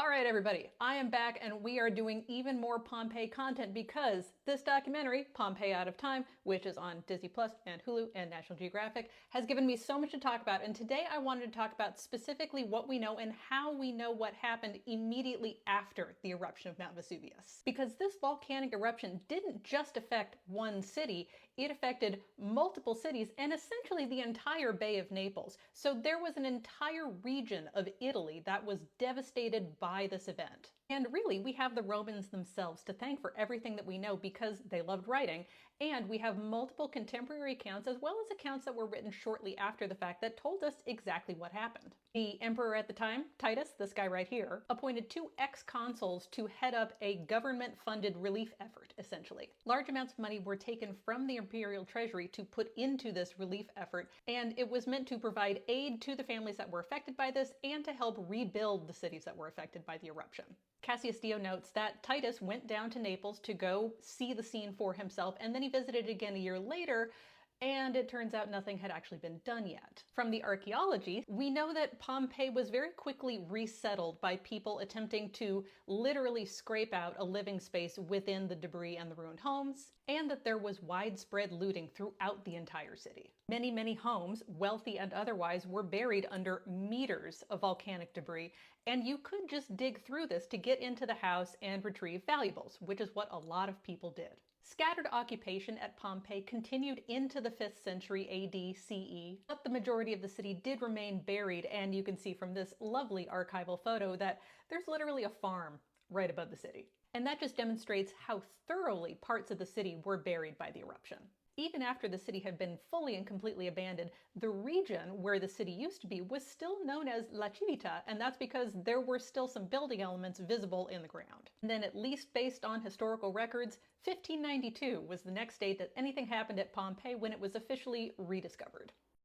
All right, everybody, I am back and we are doing even more Pompeii content because this documentary, Pompeii Out of Time, which is on Disney Plus and Hulu and National Geographic, has given me so much to talk about. And today I wanted to talk about specifically what we know and how we know what happened immediately after the eruption of Mount Vesuvius. Because this volcanic eruption didn't just affect one city, it affected multiple cities and essentially the entire Bay of Naples. So there was an entire region of Italy that was devastated by this event. And really, we have the Romans themselves to thank for everything that we know because they loved writing, and we have multiple contemporary accounts as well as accounts that were written shortly after the fact that told us exactly what happened. The emperor at the time, Titus, this guy right here, appointed 2 ex-consuls to head up a government-funded relief effort, essentially. Large amounts of money were taken from the imperial treasury to put into this relief effort, and it was meant to provide aid to the families that were affected by this and to help rebuild the cities that were affected by the eruption. Cassius Dio notes that Titus went down to Naples to go see the scene for himself, and then he visited again a year later, and it turns out nothing had actually been done yet. From the archaeology, we know that Pompeii was very quickly resettled by people attempting to literally scrape out a living space within the debris and the ruined homes, and that there was widespread looting throughout the entire city. Many, many homes, wealthy and otherwise, were buried under meters of volcanic debris, and you could just dig through this to get into the house and retrieve valuables, which is what a lot of people did. Scattered occupation at Pompeii continued into the 5th century AD CE, but the majority of the city did remain buried, and you can see from this lovely archival photo that there's literally a farm right above the city. And that just demonstrates how thoroughly parts of the city were buried by the eruption. Even after the city had been fully and completely abandoned, the region where the city used to be was still known as La Civita, and that's because there were still some building elements visible in the ground. And then, at least based on historical records, 1592 was the next date that anything happened at Pompeii when it was officially rediscovered.